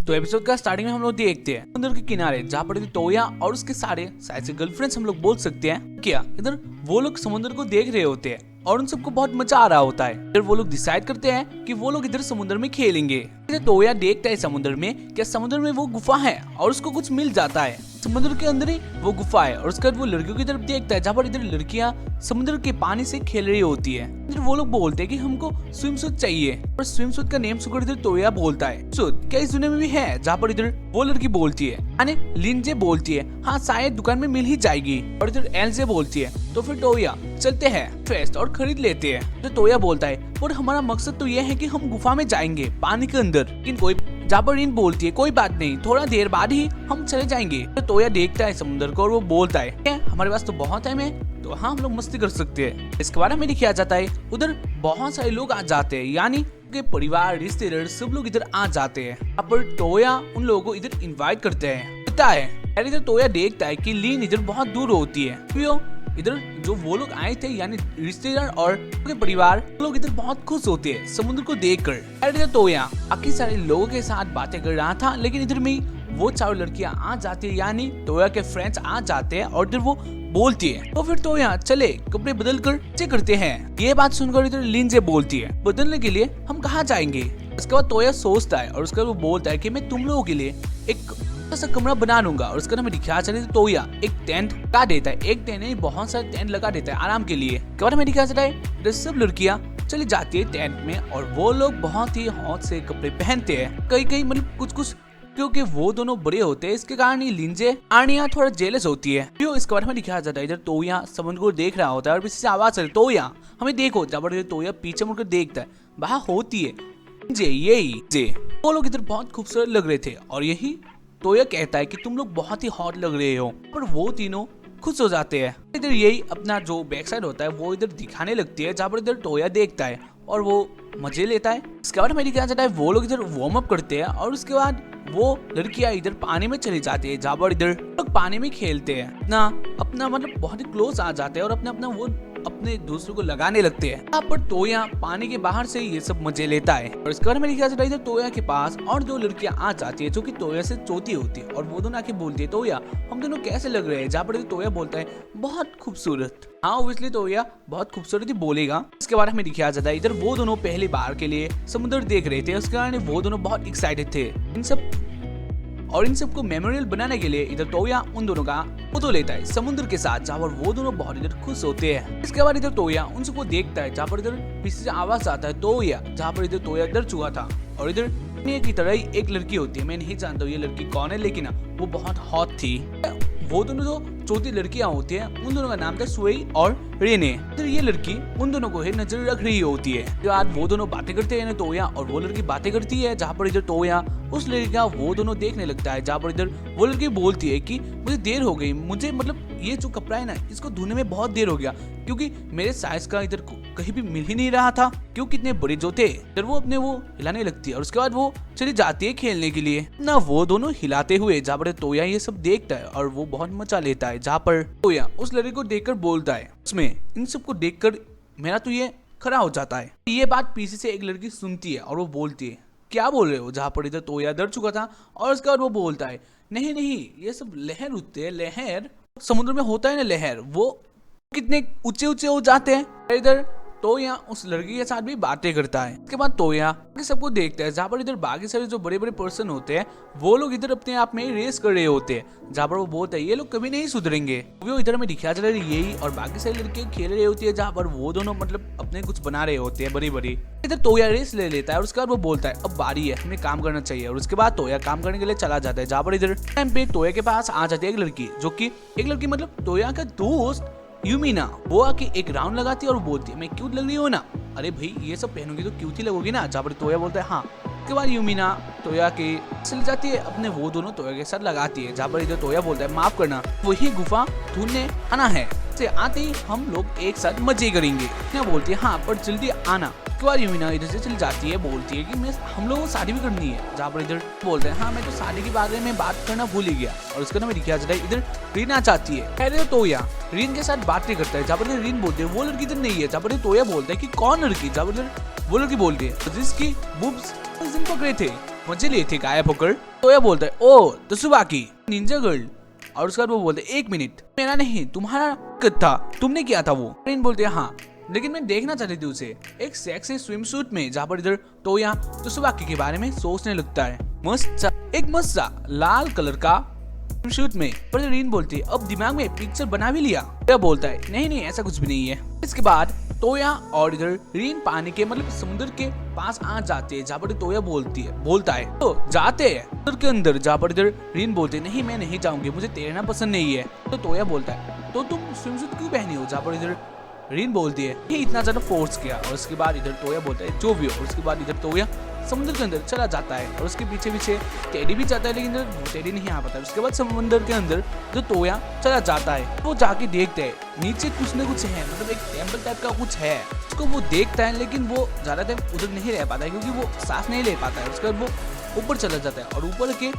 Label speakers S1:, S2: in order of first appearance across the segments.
S1: तो एपिसोड का स्टार्टिंग में हम लोग देखते हैं समुद्र के किनारे जहाँ पर तोया और उसके सारे शायद से गर्लफ्रेंड्स हम लोग बोल सकते हैं क्या इधर वो लोग समुद्र को देख रहे होते हैं और उन सबको बहुत मजा आ रहा होता है। फिर वो लोग डिसाइड करते हैं कि वो लोग इधर समुद्र में खेलेंगे। तोया देखता है समुद्र में क्या समुद्र में वो गुफा है और उसको कुछ मिल जाता है। समुद्र के अंदर ही वो गुफा है और उसके बाद वो लड़कियों की तरफ देखता है जहाँ पर इधर लड़कियां समुद्र के पानी से खेल रही होती है। इधर वो लोग बोलते हैं कि हमको स्विम सूट चाहिए और स्विम सूट का नेम सुनकर इधर तोया बोलता है सूट क्या इस दुनिया में भी है, जहाँ पर इधर वो लड़की बोलती है यानी लिंजे बोलती है हाँ शायद दुकान में मिल ही जाएगी और इधर एलजे बोलती है तो फिर तोया चलते हैं फेस्ट और खरीद लेते हैं। तो तोया बोलता है और हमारा मकसद तो ये है कि हम गुफा में जाएंगे पानी के अंदर, लेकिन कोई जहाँ पर रिन बोलती है कोई बात नहीं थोड़ा देर बाद ही हम चले जाएंगे। तो तोया देखता है समुद्र को और वो बोलता है हमारे पास तो बहुत टाइम है तो हाँ हम लोग मस्ती कर सकते हैं। इसके बारे में लिखा जाता है उधर बहुत सारे लोग आ जाते हैं यानी के परिवार रिश्तेदार सब लोग इधर आ जाते हैं। यहाँ पर तोया उन लोगों को इधर इनवाइट करते हैं। पता है इधर तोया देखता है कि लीन इधर बहुत दूर होती है। इधर जो वो लोग आए थे यानी रिश्तेदार और उनके परिवार लोग इधर बहुत खुश होते हैं समुद्र को देखकर। इधर तोया बाकी सारे लोगों के साथ बातें कर रहा था लेकिन इधर में वो चारों लड़कियां आ जाती है यानी तोया के फ्रेंड्स आ जाते हैं और इधर वो बोलती है तो फिर तोया चले कपड़े बदल कर चे करते हैं। ये बात सुनकर इधर लिंजे बोलती है बदलने के लिए हम कहाँ जाएंगे। उसके बाद तोया सोचता है और उसके बाद वो बोलता है कि मैं तुम लोगों के लिए एक सा कमरा बना लूंगा और उसका नाम लिखा चले तो तोया एक टेंट लगा देता है। एक टेंट नहीं बहुत सारे टेंट लगा देता है आराम के लिए। कमरा में लिखा चला है सब लड़कियां चली जाती है टेंट में और वो लोग बहुत ही हौट से कपड़े पहनते हैं कई मतलब कुछ क्योंकि वो दोनों बड़े होते हैं इसके कारण लिंजे आर्निया थोड़ा जेलस होती है। जो इसके बारे में लिखा जाता है इधर तोया समुद्र को देख रहा होता है और पीछे से आवाज आ रही तोया हमें देखो जब तोया पीछे मुड़कर देखता है वहां होती है यही वो लोग इधर बहुत खूबसूरत लग रहे थे और यही तोया कहता है कि तुम लोग बहुत ही हॉट लग रहे हो पर वो तीनों खुश हो जाते हैं। इधर यही अपना जो बैक साइड होता है वो इधर दिखाने लगती है जहाँ पर इधर तोया देखता है और वो मजे लेता है। इसके बाद मेरी क्या जाता है वो लोग इधर वार्म अप करते हैं और उसके बाद वो लड़कियां इधर पानी में चली जाती है जहाँ पर इधर लोग पानी में खेलते हैं अपना मतलब बहुत ही क्लोज आ जाते हैं और अपना वो अपने दूसरों को लगाने लगते हैं। यहाँ पर तोया पानी के बाहर से ये सब मजे लेता है और इसके बाद मेरी क्या जाता है इधर तोया के पास और दो लड़कियां आ जाती है जो कि तोया से छोटी होती है और वो दोनों आके बोलती है तोया हम दोनों कैसे लग रहे हैं। जहाँ पर तोया बोलता है बहुत खूबसूरत। हाँ ऑब्वियसली तोया बहुत खूबसूरत ही बोलेगा। इसके बारे में दिखाया जाता है इधर वो दोनों पहली बार के लिए समुद्र देख रहे थे उसके कारण वो दोनों बहुत एक्साइटेड थे इन सबको मेमोरियल बनाने के लिए इधर तोया उन दोनों का फोटो लेता है समुद्र के साथ जहाँ पर वो दोनों बहुत इधर खुश होते हैं। इसके बाद इधर तोया उन सबको देखता है जहाँ पर इधर पीछे से आवाज आता है तोया जहाँ पर इधर तोया डर चुका था और इधर की तरह ही एक लड़की होती है मैं नहीं जानता ये लड़की कौन है लेकिन वो बहुत हॉट थी। वो दोनों जो छोटी लड़कियां होती हैं उन दोनों का नाम था सुई और रेने। तो ये लड़की उन दोनों को ही नजर रख रही होती है। जो आज वो दोनों बातें करते हैं तोया और वो लड़की बातें करती है जहाँ पर इधर तोया उस लड़की का वो दोनों देखने लगता है जहाँ पर इधर वो लड़की बोलती है कि मुझे देर हो गई मुझे मतलब ये जो कपड़ा है ना इसको धोने में बहुत देर हो गया क्योंकि मेरे साइज का इधर कहीं भी मिल ही नहीं रहा था क्योंकि इतने बड़े जो थे। फिर वो अपने वो हिलाने लगती है और उसके बाद वो चली जाती है खेलने के लिए ना वो दोनों हिलाते हुए जहाँ पर तोया ये सब देखता है और वो बहुत मजा लेता है। जहाँ पर तोया उस लड़की को देखकर बोलता है उसमें इन सबको देखकर मेरा तो ये खड़ा हो जाता है। ये बात पीछे से एक लड़की सुनती है और वो बोलती है क्या बोल रहे हो। जहाँ पर इधर तोया डर चुका था और उसके बाद वो बोलता है नहीं ये सब लहर उठते हैं लहर समुद्र में होता है ना लहर वो कितने ऊंचे हो जाते हैं। इधर तोया उस लड़की के साथ भी बातें करता है। इसके बाद तोया सबको देखता है जहाँ पर इधर बाकी सारे जो बड़े पर्सन होते हैं वो लोग इधर अपने आप में रेस कर रहे होते हैं जहाँ पर वो बोलता है ये लोग कभी नहीं सुधरेंगे। वो इधर में दिखाया चला यही और बाकी सारी लड़कियां खेल रही होती है जहाँ पर वो दोनों मतलब अपने कुछ बना रहे होते हैं बड़ी। इधर तोया रेस ले लेता है और उसके बाद वो बोलता है अब बारी है हमें काम करना चाहिए और उसके बाद तोया काम करने के लिए चला जाता है। जहाँ पर इधर टाइम पे तोया के पास आ जाती है एक लड़की मतलब तोया का दोस्त यूमिना। वो आके एक राउंड लगाती है और बोलती है मैं क्यूट लग रही हूँ ना। अरे भाई ये सब पहनोगी तो क्यूट ही लगोगी ना। जहाँ पर तोया बोलता है हाँ। उसके बाद यूमिना तोया के चली जाती है अपने वो दोनों तोया के साथ लगाती है। जहाँ पर इधर तोया बोलता है माफ करना वही गुफा ढूंढने आना है से आते ही हम लोग एक साथ मजे करेंगे। क्या बोलती है हाँ पर जल्दी आना। उसके बाद यूमिना इधर से चली जाती है बोलती है कि हम लोगों को शादी भी करनी है। जहाँ पर इधर बोलते हैं हाँ मैं तो शादी के बारे में बात करना भूल ही गया और उसका नाम लिखा जाता है इधर रीना चाहती है। पहले तोया रीन के साथ बातें करता है जहाँ पर रीन बोलते हैं वो लड़की इधर नहीं है। जहाँ पर तोया बोलता है कि कौन लड़की। जहाँ पर वो लड़की बोलती है जिसकी बुब्स पकड़े थे मजे लिए थे गायब होकर। तोया बोलता है ओ त्सुबाकी निंजा गर्ल, और उसके बाद वो बोलते एक मिनट, मेरा नहीं तुम्हारा कद था, तुमने किया था वो। रिन बोलते हैं हाँ, लेकिन मैं देखना चाहती थी उसे एक सेक्सी स्विम सूट में, जहाँ पर इधर तोया त्सुबाकी के बारे में सोचने लगता है। एक मस्त लाल कलर का शूट में। पर रीन बोलती है अब दिमाग में पिक्चर बना भी लिया। तोया बोलता है नहीं ऐसा कुछ भी नहीं है। इसके बाद तोया और इधर रीन पानी के मतलब समुद्र के पास आ जाते हैं, जहाँ पर तोया बोलता है तो जाते हैं समुद्र के अंदर, जहाँ पर इधर रीन बोलते है नहीं मैं नहीं जाऊंगी, मुझे तैरना पसंद नहीं है। तो तोया बोलता है तो तुम स्विमसूट क्यों पहनी हो, जहाँ पर इधर रीन बोलती है ये इतना ज्यादा फोर्स किया। और उसके बाद इधर तोया बोलता है जो भी हो। और उसके बाद इधर तोया समुद्र के अंदर चला जाता है और उसके पीछे पीछे टेडी भी जाता है, लेकिन टेडी नहीं आ पाता। उसके बाद समुद्र के अंदर जो तोया चला जाता है वो जाके देखते हैं नीचे कुछ न कुछ है, मतलब एक टेम्पल टाइप का कुछ है। उसको वो देखता है लेकिन वो ज्यादा टाइम उधर नहीं रह पाता है क्योंकि वो सांस नहीं ले पाता है। उसके बाद वो ऊपर चला जाता है और ऊपर के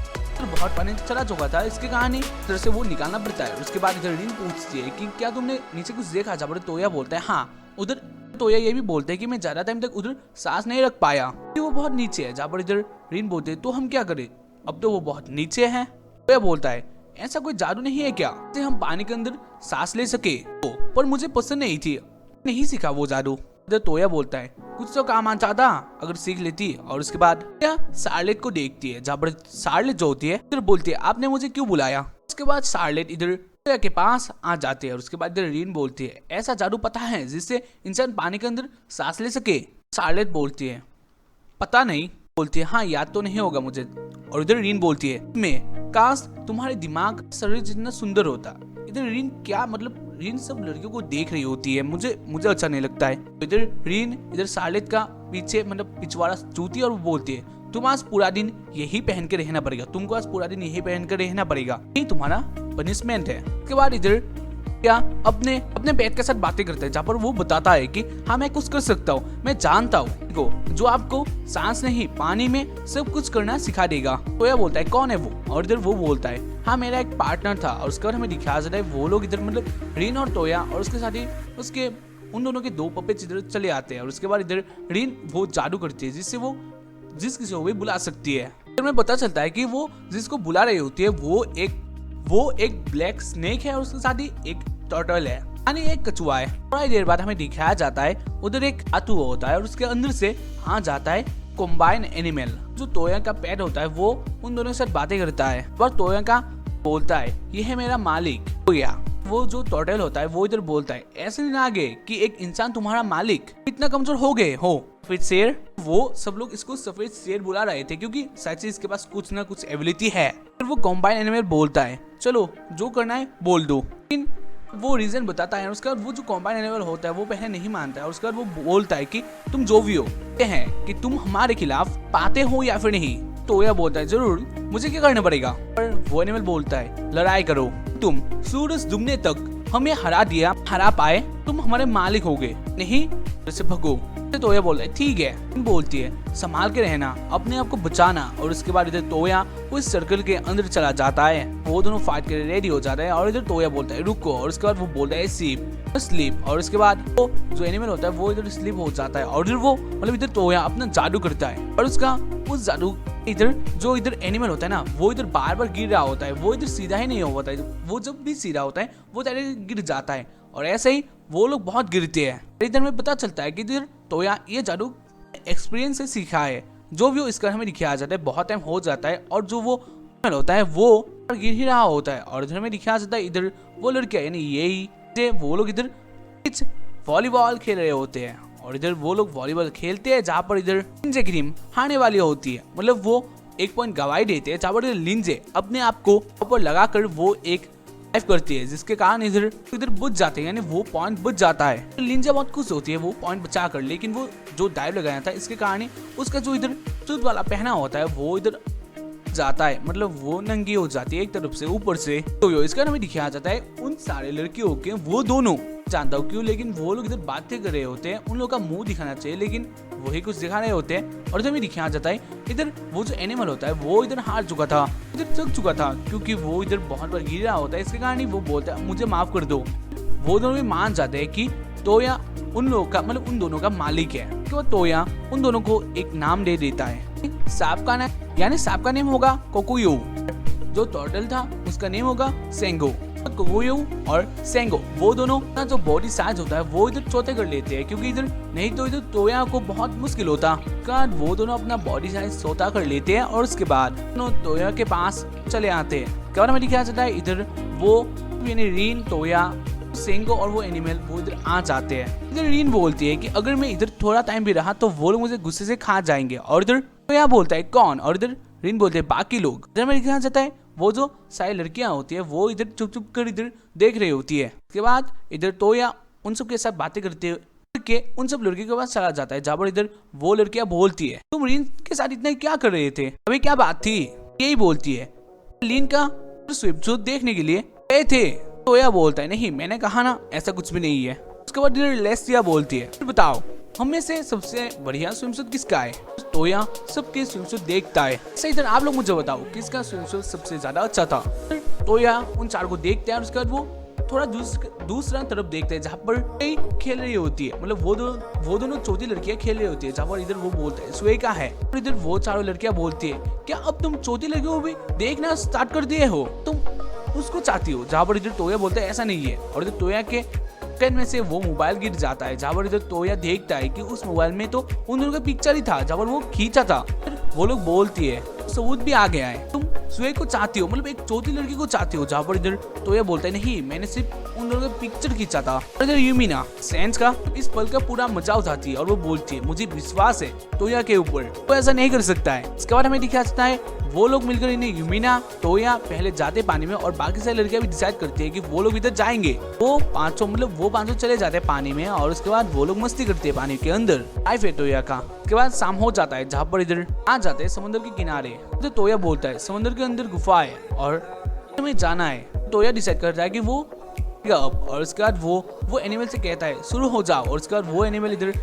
S1: बहुत पानी चला चुका था, इसके कारण इधर से वो निकालना पड़ता है। उसके बाद इधर रीन पूछती है कि क्या तुमने नीचे कुछ देखा, जहाँ पर तोया बोलता है हाँ। उधर तोया ये भी बोलते हैं कि मैं ज्यादा टाइम तक उधर सांस नहीं रख पाया कि वो बहुत नीचे है, जहाँ पर इधर रीन बोलते हैं तो हम क्या करें, अब तो वो बहुत नीचे है। तोया बोलता है ऐसा कोई जादू नहीं है क्या कि हम पानी के अंदर सांस ले सके, पर मुझे पसंद नहीं थी, नहीं सीखा वो जादू। इधर तोया बोलता है कुछ तो काम आ जाता अगर सीख लेती। और उसके बाद क्या शार्लेट को देखती है, जहाँ पर शार्लेट जो होती है इधर बोलती है आपने मुझे क्यों बुलाया। उसके बाद शार्लेट इधर तोया के पास आ जाते हैं और उसके बाद इधर रीन बोलती है ऐसा जादू पता है जिससे इंसान पानी के अंदर सांस ले सके। शार्लेट बोलती है पता नहीं, बोलती है हाँ याद तो नहीं होगा मुझे। और इधर रीन बोलती है मैं काश तुम्हारे दिमाग शरीर जितना सुंदर होता। इधर रीन क्या मतलब रीन सब लड़कियों को देख रही होती है, मुझे अच्छा नहीं लगता है। तो इधर रीन इधर शार्लेट का पीछे मतलब पिछवाड़ा चूती और वो बोलती है तुम आज पूरा दिन यही पहन के रहना पड़ेगा, तुमको आज पूरा दिन यही पहन कर रहना पड़ेगा, ये तुम्हारा पनिशमेंट है। उसके बाद इधर क्या अपने पेट के साथ बातें करता है, जहाँ पर वो बताता है कि हाँ मैं कुछ कर सकता हूँ, मैं जानता हूँ जो आपको सांस नहीं पानी में सब कुछ करना सिखा देगा। तोया बोलता है कौन है वो। और इधर वो बोलता है हाँ मेरा एक पार्टनर था। और उसके बाद हमें दिखाया जाता है वो लोग इधर मतलब रीन और तोया और उसके साथ ही उसके उन दोनों के दो पपेट्स इधर चले आते हैं। और उसके बाद इधर रीन वो जादू करती है जिससे वो जिस किसी को भी बुला सकती है। फिर में पता चलता है कि वो जिसको बुला रही होती है वो एक ब्लैक स्नेक है और उसके साथ ही एक टर्टल है यानी एक कछुआ है। थोड़ी देर बाद हमें दिखाया जाता है उधर एक हाथू होता है और उसके अंदर से आ जाता है कॉम्बाइन एनिमल। जो तोया का पेट होता है वो उन दोनों के साथ बातें करता है और तोया का बोलता है ये है मेरा मालिक तोया। वो जो टर्टल होता है वो इधर बोलता है ऐसे दिन आगे कि एक इंसान तुम्हारा मालिक इतना कमजोर हो गए हो। सफेद शेर, वो सब लोग इसको सफेद शेर बुला रहे थे क्योंकि शायद से इसके पास कुछ ना कुछ एबिलिटी है। फिर वो कॉम्बाइन एनिमल बोलता है चलो जो करना है बोल दो, लेकिन वो रीजन बताता है। उसके बाद वो जो कॉम्बाइन एनिमल होता है वो पहले नहीं मानता है। उसके बाद वो बोलता है कि तुम जो भी हो हैं कि तुम हमारे खिलाफ पाते हो या फिर नहीं। तोया बोलता है जरूर, मुझे क्या करना पड़ेगा। पर वो एनिमल बोलता है लड़ाई करो, तुम सूरज डूबने तक हमें हरा पाए तुम हमारे मालिक होगे, नहीं जैसे भगो। तोया बोलता है ठीक है। बोलती है संभाल के रहना, अपने आप को बचाना। और उसके बाद इधर तोया उस सर्कल के अंदर चला जाता है, वो दोनों फाइट के लिए रेडी हो जाता है। और इधर तोया बोलता है रुको। और उसके बाद वो बोलता है स्लीप। और उसके बाद वो जो एनिमल होता है वो इधर स्लीप हो जाता है। और इधर वो मतलब इधर तोया अपना जादू करता है और उसका उस जादू इधर जो इधर एनिमल होता है ना वो इधर बार बार गिर रहा होता है, वो इधर सीधा ही नहीं होता है। वो जब भी सीधा होता है वो डायरेक्ट गिर जाता है और ऐसे ही वो लोग बहुत गिरते हैं। इधर में पता चलता है कि इधर तोया ये जादू एक्सपीरियंस से सीखा है। जो भी इसका हमें दिखाया जाता है बहुत टाइम हो जाता है और जो वो होता है वो गिर ही रहा होता है। और इधर में दिखाया जाता है इधर वो लड़कियां यानी यही वो लोग इधर वॉलीबॉल खेल रहे होते हैं। और इधर वो लोग वॉलीबॉल खेलते हैं जहाँ पर इधर लिंजे क्रीम हारने वाली होती है, मतलब वो एक पॉइंट गवाई देते हैं जहाँ पर लिंजे अपने आप को ऊपर लगाकर वो एक डाइव करती है जिसके कारण इधर बुझ जाते हैं, यानी वो पॉइंट बुझ जाता है। तो लिंजा बहुत खुश होती है वो पॉइंट बचा कर, लेकिन वो जो डाइव लगाया था इसके कारण उसका जो इधर सूट वाला पहना होता है वो इधर जाता है, मतलब वो नंगी हो जाती है एक तरफ से ऊपर से। तो इसका हमें दिखाया जाता है उन सारे लड़कियों के वो दोनों जानता हूँ क्यों, लेकिन वो लोग इधर बातें कर रहे होते हैं, उन लोगों का मुंह दिखाना चाहिए लेकिन वही कुछ दिखा रहे होते हैं। और इधर भी दिखाया जाता है इधर वो जो एनिमल होता है वो इधर हार चुका था, इधर थक चुका था क्योंकि वो इधर बहुत बार गिर रहा होता है। इसके कारण वो बोलता है मुझे माफ कर दो। वो दोनों भी मान जाते हैं कि तोया उन लोगों का मतलब उन दोनों का मालिक है। तो तोया उन दोनों को एक नाम दे देता है। सांप का नाम यानी सांप का नेम होगा कोकुयो, जो टर्टल था उसका नेम होगा सेंगो। कोकुयो और सेंगो वो दोनों ना जो बॉडी साइज होता है वो इधर चौथे कर लेते हैं, क्योंकि इधर नहीं तो इधर तोया को बहुत मुश्किल होता। वो दोनों अपना बॉडी साइज चौथा कर लेते हैं और उसके बाद तोया के पास चले आते हैं। क्या में दिखाया जाता है इधर वो यानी रीन, तोया, सेंगो और वो एनिमल वो इधर आ जाते हैं। इधर रीन बोलती है कि अगर मैं इधर थोड़ा टाइम भी रहा तो वो लोग मुझे गुस्से से खा जाएंगे, और इधर तोया बोलता है कौन, और इधर रीन बोलते हैं बाकी लोग। इधर में दिखाया जाता है वो जो सारी लड़कियां होती है वो इधर चुप चुप कर इधर देख रही होती है। उसके बाद इधर तोया उन सब के साथ बातें करते के उन सब लड़कियों के पास चला जाता है, जहाँ पर इधर वो लड़कियां बोलती है तुम रीन के साथ इतना क्या कर रहे थे, अभी क्या बात थी, यही बोलती है लीन का स्विमसूट देखने के लिए गए थे। तोया बोलता है नहीं मैंने कहा ना ऐसा कुछ भी नहीं है। उसके बाद इधर लेस्टिया बोलती है फिर बताओ हम में से सबसे बढ़िया स्विमसूट किसका है। तोया सबके स्विमसूट देखता है। इधर आप लोग मुझे बताओ किसका स्विमसूट सबसे ज्यादा अच्छा था। तोया उन चार को देखते हैं और उसके बाद वो थोड़ा दूसरा तरफ देखते हैं जहाँ पर कई खेल रही होती है, मतलब वो दोनों चौथी लड़कियां खेल रही होती है, जहाँ पर इधर वो बोलते हैं स्वेका है, और इधर वो चारों लड़कियां बोलती है क्या अब तुम चौथी लड़कियों को भी देखना स्टार्ट कर दिए हो, तुम उसको चाहती हो। जहाँ पर इधर तोया बोलता है ऐसा नहीं है, और इधर तोया के कैन में से वो मोबाइल गिर जाता है, जहाँ पर इधर तोया देखता है कि उस मोबाइल में तो उन दोनों का पिक्चर ही था जहाँ पर वो खींचा था। वो लोग बोलती है सबूत भी आ गया है, तुम स्वे को चाहती हो, मतलब एक चौथी लड़की को चाहती हो। जहाँ पर इधर तोया बोलता है नहीं मैंने सिर्फ उन दोनों का पिक्चर खींचा था। और इधर यूमिना सेंस का इस पल का पूरा मजा उठाती है और वो बोलती है मुझे विश्वास है तोया के ऊपर, वो ऐसा नहीं कर सकता है। इसके बाद हमें दिखाया जाता है वो लोग मिलकर इन्हें यूमिना तोया पहले जाते पानी में, और बाकी सारी लड़कियां भी डिसाइड करती है कि वो लोग इधर जाएंगे। वो 500 चले जाते हैं पानी में, और उसके बाद वो लोग मस्ती करते हैं पानी के अंदर। लाइफ है तोया का। उसके बाद शाम हो जाता है, जहाँ पर इधर आ जाते हैं समुद्र के किनारे। तो तोया बोलता है समुद्र के अंदर गुफा है और हमें जाना है। तोया डिसाइड करता है कि वो अब, और उसके बाद वो एनिमल से कहता है शुरू हो जाओ, और उसके बाद वो एनिमल इधर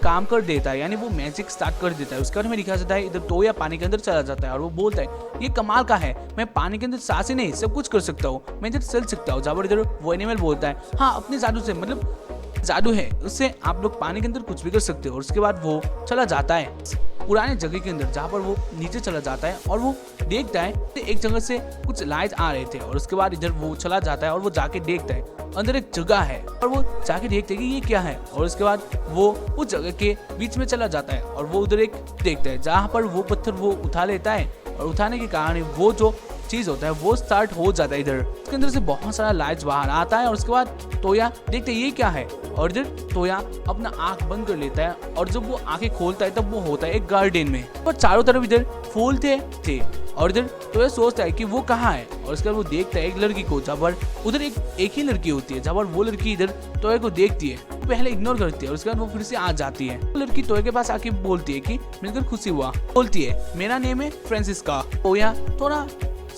S1: काम कर देता है, यानी वो मैजिक स्टार्ट कर देता है। उसके बाद हमें दिखा जाता है इधर तोया पानी के अंदर चला जाता है और वो बोलता है ये कमाल का है, मैं पानी के अंदर सांस ही नहीं सब कुछ कर सकता हूँ, मैं इधर चल सकता हूँ। जहाँ पर इधर वो एनिमल बोलता है हाँ अपने जादू से, मतलब जादू है उससे आप लोग पानी के अंदर कुछ भी कर सकते हो। और उसके बाद वो चला जाता है पुराने जगह के अंदर, जहाँ पर वो नीचे चला जाता है और वो देखता है एक जगह से कुछ लाइट आ रहे थे, और उसके बाद इधर वो चला जाता है और वो जाके देखता है अंदर एक जगह है, और वो जाके देखते हैं कि ये क्या है। और उसके बाद वो उस जगह के बीच में चला जाता है और वो उधर एक देखता है जहाँ पर वो पत्थर वो उठा लेता है, और उठाने के कारण वो जो चीज होता है वो स्टार्ट हो जाता है। इधर उसके अंदर से बहुत सारा लाइट्स बाहर आता है, और उसके बाद तोया देखते है ये क्या है, और इधर तोया अपना आंख बंद कर लेता है, और जब वो आंखें खोलता है तब वो होता है एक गार्डन में, और चारों तरफ इधर फूल थे और इधर तोया सोचता है कि वो कहाँ है। और उसके बाद वो देखता है एक लड़की को, जहाँ पर उधर एक ही लड़की होती है, जहाँ पर वो लड़की इधर तोया को देखती है, वो पहले इग्नोर करती है, और उसके बाद वो फिर से आ जाती है। वो लड़की तोया के पास आके बोलती है कि मिलकर खुशी हुआ, बोलती है मेरा नेम है फ्रांसिस्का। तोया थोड़ा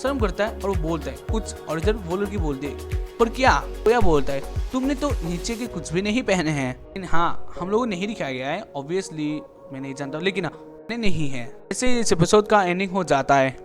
S1: शर्म करता है और वो बोलता है कुछ, और इधर वो लड़की बोलती है पर क्या। तोया बोलता है तुमने तो नीचे के कुछ भी नहीं पहने हैं, लेकिन हाँ हम लोगों को नहीं दिखाया गया है, ऑब्वियसली मैं नहीं जानता, लेकिन नहीं है। ऐसे इस एपिसोड का एंडिंग हो जाता है।